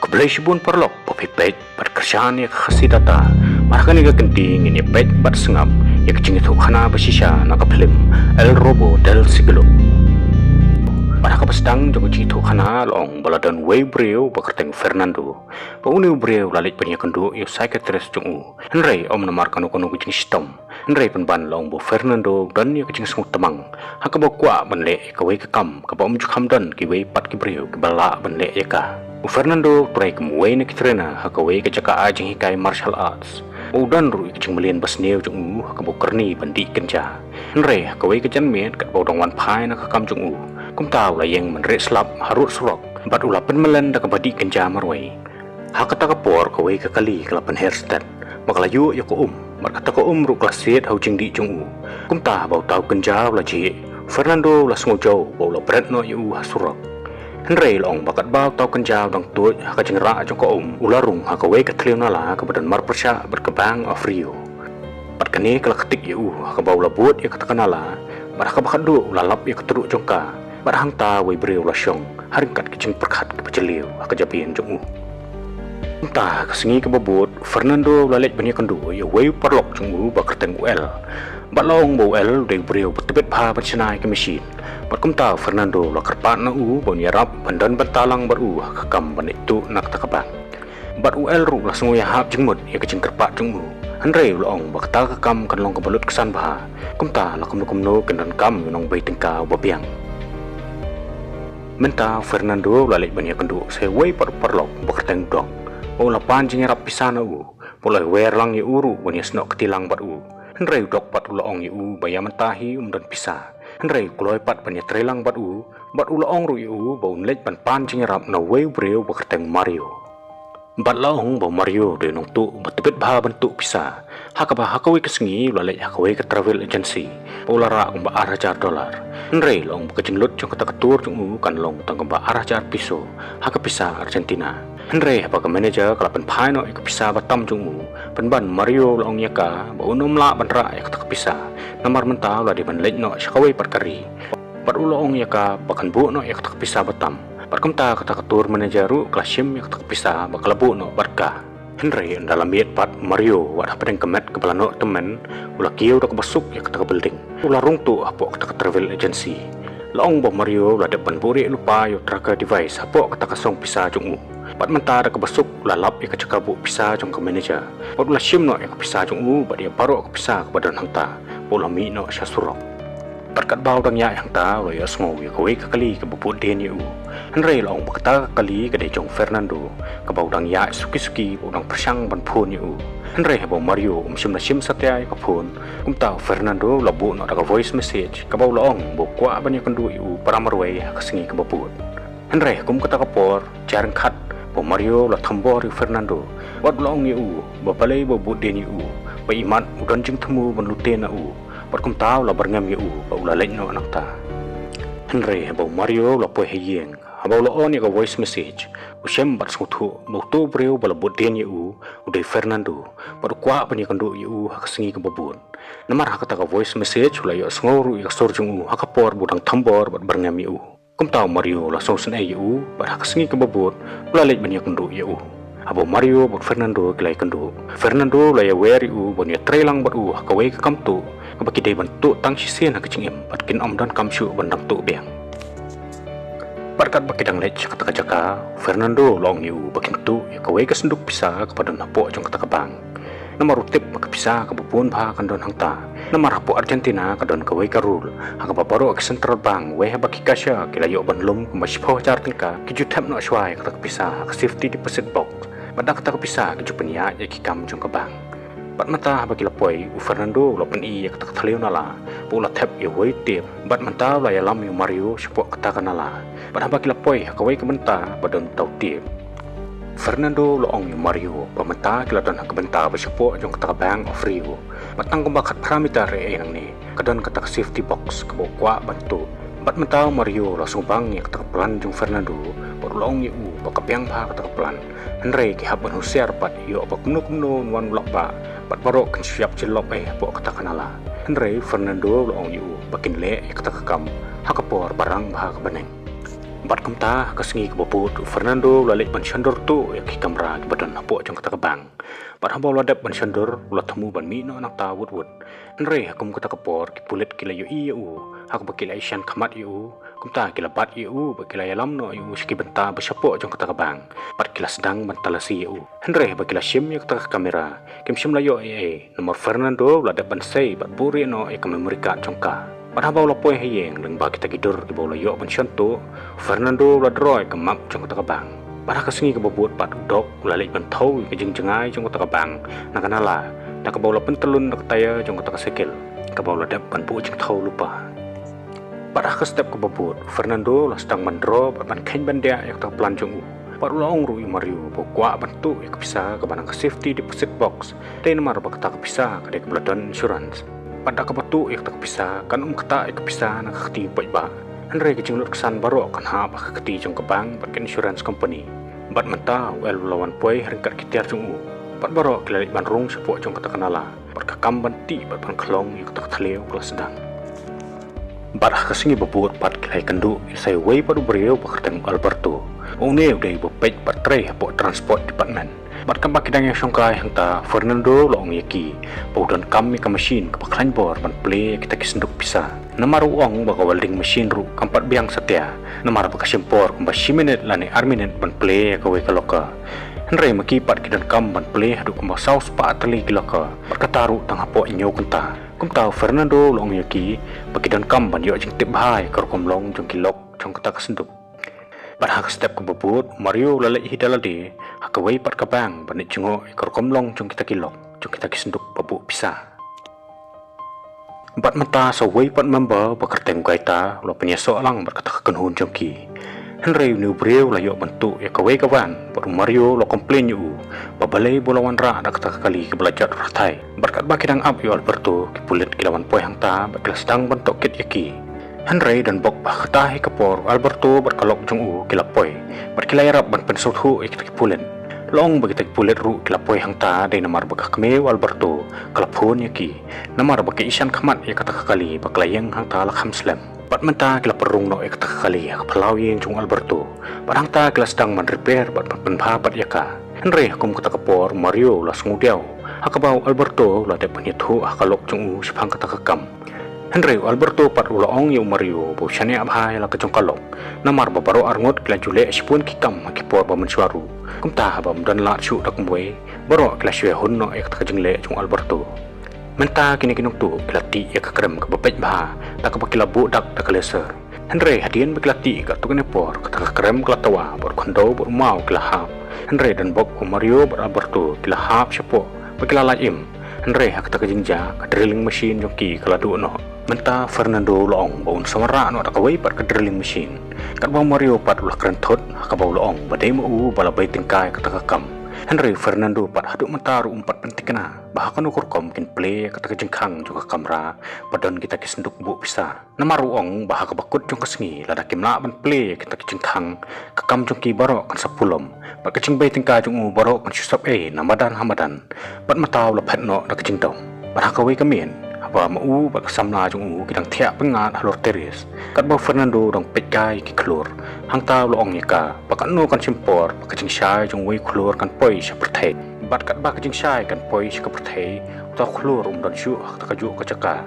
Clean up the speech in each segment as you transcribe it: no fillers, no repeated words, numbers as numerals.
Kebelah perlok popipet pada kerjaan yang khasi data. Marahkan yang genting ini pet pada sengap. Yang kecing itu khana bersisa nak film El Robo del Siglo. Pada kapasdang joko itu khana long baladan way breu bakerteng Fernando. Pauni breu lalit punya kendu yo psychiatrist jungu. Henry om namar kanu kucing sistem. Henry penban long bo Fernando dan yo kecing semut temang. Hakabo kwa benle kawai kekam kabo om jukam dan kiwai pat kibreu kibala benle yaka. Fernando turai kemuai nak trena hakawai kecaka ajeng hikai martial arts. Udan ru kecing melian basneu jungu hakabo kerni bandi kenja. Henry hakawai kejan met kat baudang wan pai nak hakam jungu. Kum tahu lah yang menret selap harut surok. Bat ulapan melan dak badi kenja marwai. Hakata kapor kawai kekali kelapan hairstyle. Makalayu ya ko Markata ko ru klasit hau jing di jungu. Kum tahu bau tahu kenja lah ji. Fernando lah sengojau bau la berat no yu hasurok. Henry long bakat bau tau kenjau dang tuj haka jengrak jong ko ularung haka wei katliu nala ke badan mar persya berkebang of Rio. Pat kani kala ketik yu haka bau labut ya kata kanala bar haka bakat du lalap ya keteruk jongka bar hang ta wei beriu lasyong haringkat kecing perkat ke peceliu haka japin jong entah kesengi ke babut Fernando lalet banyak kendu ya wei parlok jong bakerteng UL balong bau UL dei beriu betebet bah bercenai ke mesin. Berkum tahu Fernando la kerpat na baunya rap bandan bentalang baru kakam ban itu nak takabang. Bat UL ru langsung ya hap jengmut ya kecing kerpat jengmu. Henry long bakta kakam kan long kebalut kesan bah. Kumta la kumno kendan kam nong bai tengka babiang. Menta Fernando lalik banyak kendu saya wei parlok bakerteng dong. Oh lapan jeng rap pisana Mulai wer lang ya uru banya senok ketilang baru. Henry dok pat ulaong ya baya mentahi dan pisah. Henry kuloi pat banyak trelang bat ulaong ru yu bau nlej pan jing rap na wei breu bakerteng Mario. Bat laong bau Mario de nong tu betebet bah bentuk pisah. Hakabah hakawi kesengi lalej hakawi ke travel agency. Ulara kumba arah jar dolar. Henry long bekejeng lut jong kata ketur jong kan long tangkumba arah jar piso. Haka pisah Argentina. Henry apa ke manager kalapan pai no ik pisah Batam jong penban Mario long yaka bau nom la bandra ya kata pisah. Namar mentah lah di banlej no syakawai perkari. Bat ulong ya ka bakan bu no ya kata pisah Batam. Bat kemta kata ketur manajeru klasim ya kata pisah bakal bu no barka. Henry dalam miet pat Mario wadah pedeng kemet kepala no temen ulah kieu dak besuk ya kata building. Ulah rung tu apo kata travel agency. Laong bah Mario lah depan buri lupa yo tracker device apo kata kasong pisah jungu. Bat mentah dak besuk lalap ya kecaka bu pisah jong ke manager. Bat ulah sim no ya pisah jungu bat dia baru ke pisah ke badan hangta. Pola mi no sya surok. Berkat bau dang ya yang ta wa ya semua ya kawai kekali ke bubut den yu. Henry long bakta kali ke jong Fernando ke bau dang ya suki bau dang persyang ban phun yu. Henry bau Mario sim satya ke phun. Tahu Fernando labu no da voice message ke bau long bau kwa banyak kendu yu para marwai ke sengi ke bubut. Henry kata kapor jarang kat bau Mario la thambor Fernando. Wat long yu balai bubut den yu. Ba imat udan jing temu ban luten na Berkum tahu lah berngam ya bau la lej no anak ta. Henry bau Mario la poe heyeng. Bau la on ya voice message. Usem bat skutu bau tu breu bala boden ya udai Fernando. Baru kwa pani kandu ya hakasengi ke babun. Namar hakata ka voice message la ya sngoru ya sorjung hakapor budang thambor bat berngam ya Kum tahu Mario la songsen ya bat hakasengi ke babun la lej bani kandu ya Abo Mario bot Fernando kelai kendu. Fernando la ya weri bonya trelang bat hakawai ke kamtu. Kabaki dai bentuk tang sisen hakecing batkin om dan kamsyu bandang tu biang. Berkat baki dang lech kata jaka Fernando long yu bakin tu ya kawai ke senduk pisah kepada napo jong kata kabang. Namar utip maka pisah ke bubun bah kandon hangta. Namar hapo Argentina kadon kawai karul. Haka babaro ke Central Bank weh baki kasya kila yo banlum kumasipaw jar tingka kijutap no aswai kata pisah ke safety deposit box. Badak kata pisah kejupanya ya kikam jong kabang. Bat mata bagi lapoi Fernando lapan ya kata kataliu nala pula tap ya wei tip bat mata la ya lam yu Mario sepok kata kanala bat bagi lapoi kawai ke menta badan tau tip Fernando loong yu Mario pamenta kiladan ke benta besepok jong kata bang of Rio batang kumbakat parameter yang ni kadan kata safety box ke bokwa bantu bat menta Mario langsung bang ya kata pelan jong Fernando baru loong yu bakapiang bah kata pelan Henry ki haban husiar pat yo apa kumno wan blok ba pat baru kan siap jelop pok kata kanala Henry Fernando loong yu bakin le kata kakam hakapor barang bah kebeneng Bat kamta kesengi ke bobot Fernando lalik ban syandor tu ya ki kamera ki badan apok jong kata kebang. Bat hamba ladap ban syandor ulat temu ban mi no anak ta wud. Nre hakum kata kepor ki pulit ki layu iu. Hak bakil aisyan kamat iu. Kumta ki labat iu bakil alam no iu siki benta besyapok jong kata kebang. Bat kila sedang bantalasi iu. Nre bakil sim ya kata kamera. Kim sim layo nomor Fernando ladap ban sei bat buri no e kamemurika jongka. Pada bawah lapoi hayeng leng bagi kita tidur di bawah layok pensiun tu Fernando ladroi kemak jong kota kebang. Pada kesengi kebobot pat dok lalai bentau ke jengai jong kota kebang. Nakanala nak ke bawah pentelun nak taya jong kota kesekil. Ke bawah ladap ban bu jeng tau lupa. Pada ke step kebobot Fernando lah sedang mandro ban kain bandia yang tak pelanjung. Pat ulang rui Mario pokok bentuk yang kepisah ke banang ke safety deposit box. Dan nomor bakta kepisah ke dek beladon insurance. Pada kebetu yang tak bisa kan kata yang kepisah nak keti baik ba. Henry kejenglut kesan baru kan hab keti jong kebang bagi insurance company. Bat menta wel lawan poi ringkat kitiar jong. Bat baru kelalik banrung sepok jong kata kenala. Berkakam banti bat ban kelong yang tak terleu kelas sedang. Bat kesengi bebut bat kelai kendu saya wei padu beriau bekerteng Alberto. Une udah ibu pej bat tray pok transport department. Bat kam bakidang yang songkai hangta Fernando loong yaki. Paudan kami ke mesin ke paklan bor ban play kita kisenduk pisah. Namar uang baka welding mesin ru kampat biang setia. Namar baka simpor kumba siminit lani arminit ban play ke we kaloka. Henry maki pat kidan kam ban play hadu kumba saus pa atali kilaka. Berkataru tang hapo inyo kunta. Kumta Fernando loong yaki bakidan kam ban yo jing tip bahai kerkom long jong kilok jong kata kesenduk. Pada hak step ke bebut, Mario lalai hidalade, hak away pat kabang, banit jengo ikor komlong jong kita kilok, jong kita kisenduk babuk pisah. Bat mata saway pat member bekerteng gaita, lo penyeso lang berkata kekenhun jong ki. Henry new breu layo bentuk ya kaway kawan, baru Mario lo komplain yu, babalai bolawan ra ada kata kali ke belajar ratai. Berkat bakidang up yu Alberto, kipulit kilawan poy hangta, bakil sedang bentuk kit yaki. Henry dan Bok bah ketahi kepor Alberto berkalok jong kilapoi berkilai rap ban pensut hu ikit kipulen long bagi tak pulet ru kilapoi hangta dai namar bakah kemeu Alberto kalapun yaki namar bagi isan khamat ya kata kali baklayeng hangta lakham slam bat menta kilaperung no ya kata kali ya pelau yeng jong Alberto bat hangta kilas sedang man repair bat penpha bat yaka Henry hukum kata kepor Mario las ngudiau hakabau Alberto la de penyetu hakalok jong sepang kata kekam Henry Alberto pat ulaong yu Mario bo syane abhai la kejong kalok namar babaro arngot kila jule sipun kikam kipor ba mensuaru kumta habam dan la chu dak mwe baro kila syue hun no ek kejeng le jong Alberto menta kini kinuk tu kila ti ya kakrem ke bepej bah tak bakila bu dak dak leser Henry hadian bakila ti ka tu kenepor ka kakrem kila tawa bor kondo bor mau kila hap Henry dan Bok Mario ber Alberto kila hap syapo bakila laim Henry hak tak kejengja ka drilling machine joki kala du no menta Fernando loong baun samara no tak away pat ka drilling machine kat ba Mario pat ulah kerentot ka ba loong badai mu bala bai tingkai ka takakam Henry Fernando pat haduk mentaru umpat pentikna bahkan ukur kom kin play ka takajengkang juga kamera padon kita kisenduk bu bisa namaru ong bah ka bakut jong kesengi lada kimla ban play kita kejengkang ka kam jong ki baro kan sapulom pat kecing bai tingkai jong baro kan susap namadan hamadan pat matau la phet no dak kejengdom pat ka wei kamien apa mau bak samla jong kidang tiak pengat halor teris kat ba Fernando dong pekai ki klur hangta loong yaka bakat no kan simpor bakajing syai jong wei klur kan poi seperti bat kat ba kajing syai kan poi seperti uta klur dan syu tak kaju kacaka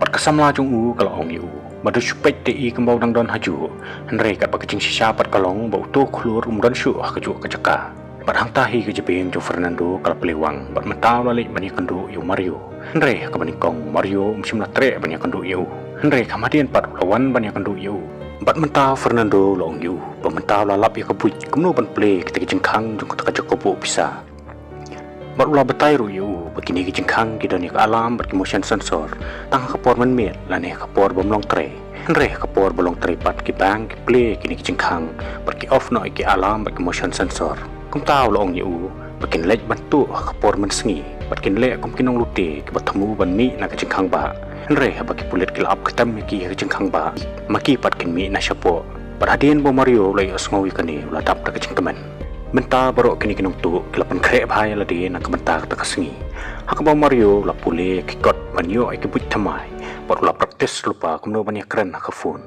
bat kasamla jong kalau ong yu badu supet ti kembau dang don haju Henry kat bakajing sisa pat kalong ba uto klur dan syu kaju kacaka bat hangtahi ke jebeng jong Fernando kala pelewang bat mentau lalik banyak kendu yu Mario Henry kabanikong Mario musim latre banyak kendu yu Henry kamadian pat lawan banyak kendu yu bat mentau Fernando long yu pementau lalap ya kebuj kemnu ban play kita jengkang jong kata kajokobo bisa bat ulah betai ru yu begini jengkang kita ni alam bat motion sensor tang kapor menmet lane kapor bomlong tre Henry kapor bolong tre pat ki bang ki play kini jengkang bat ki off no ki alam bat motion sensor kum tau long yu bakin lej bantu kapor mensengi bakin le kum kinong lute ki batamu ban mi na kejengkang ba Henry bagi pulit kila ap ketam ki kejengkang ba maki pat kin mi na syapo perhatian bo Mario lai asngawi kani ulah dap tak kejengkeman menta baru kini kinong tu kila pan krep hai la de na kementar tak kesengi hak bo Mario la pule ki kot banyo ai ki but tamai baru la praktis lupa kumno banyak keren ka phone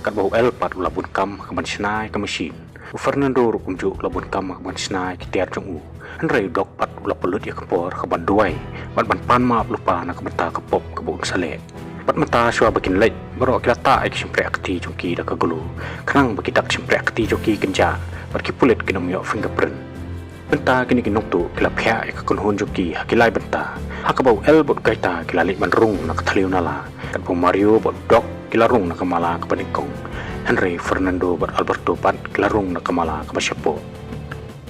kat bau el pat ulabun kam ke manisnai ke mesin Fernando rukumju labun kam ke manisnai ke tiar jong han rei dok pat ulap pelut ya kepor ke banduai ban pan maap lupa nak benta ke pop ke bau sale pat mata syua bakin lek baro kila ta ek simpre akti jongki dak gulu kanang bagi dak simpre akti jongki kenja pat ki pulit kinom yo fingerprint benta kini kinong tu kila phya ek kun hun jongki hakilai benta hakabau el bot kaita kila lik ban rung nak thaliu nala kat bau Mario bot dok kila rung nak mala ke panikong Henry Fernando bot Alberto pat kila rung nak mala ke Basyapo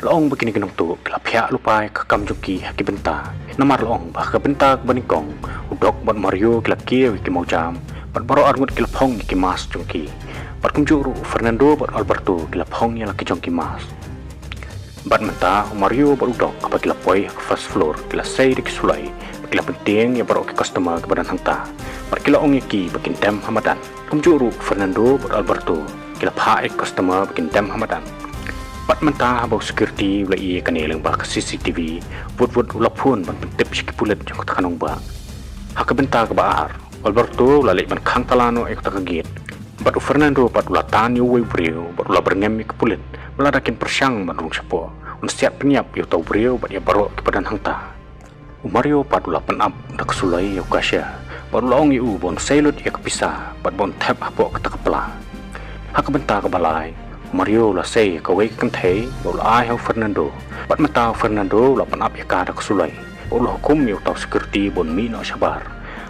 Loong begini kinong tu kila phya lupai ke kam jongki haki benta namar loong bah ke benta ke panikong udok bot Mario kila kiew ki mau jam pat baro arngut kila phong ki mas jongki pat kumjuru Fernando bot Alberto kila phong ya laki jongki mas bat menta Mario bot udok apa kila poi ke first floor kila sei di sulai kila penting ya baro ke customer ke badan hangta pat kila ong ki bakin dem hamadan kumjuru Fernando bot Alberto kila pha ek customer bakin dem hamadan pat menta bau security ula ie kaneleng ba CCTV wut ulapun ban pentip sikipulet jong takanong ba hakabenta ke baar Alberto lalek ban khang talano ek takagit bat Fernando pat ulatan yu wei brio bat ula berngem ke pulit meladakin persyang ban rung Syapo un siap penyap yu tau brio bat ya baro ke badan hangta Mario pat ula penap dak sulai yu kasya bat ula ong yu bon sailut ya kepisah bat bon tap hapo ke takapela hakabenta ke balai Mario la sei ka wei kan thei bol ai hau Fernando bat mata Fernando la pan ap ya ka dak sulai bol hukum yu tau security bon mi no sabar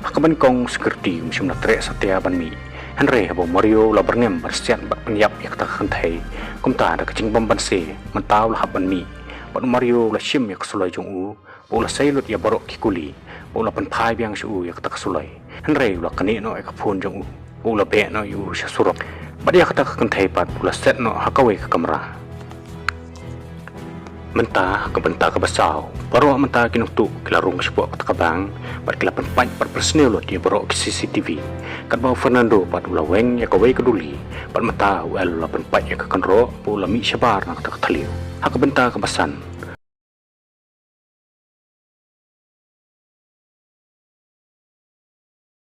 hakaban kong security musim na tre satia ban mi Henry bo Mario la berngem bersian bat penyap ya ka kan thei kum ta dak cing bam ban se mentau la ban mi bat Mario la sim ya ka sulai jong u bol la sei lut ya barok ki kuli bol la pan phai biang su ya ka sulai Henry la kani no ka phun jong u bol la be no yu sha surok Badia kata kan thaipat pula set no hakawe ke kamera mentah ke benta ke basau baru mentah kinuk tu kila rung sebuah kata kabang bat kila penpanj pat personel lo dia baru ke CCTV kat bau Fernando pat ula weng ya kawe keduli pat mentah wel la penpanj ya ke kanro pula mi syabar nak kata thaliu hak benta ke basan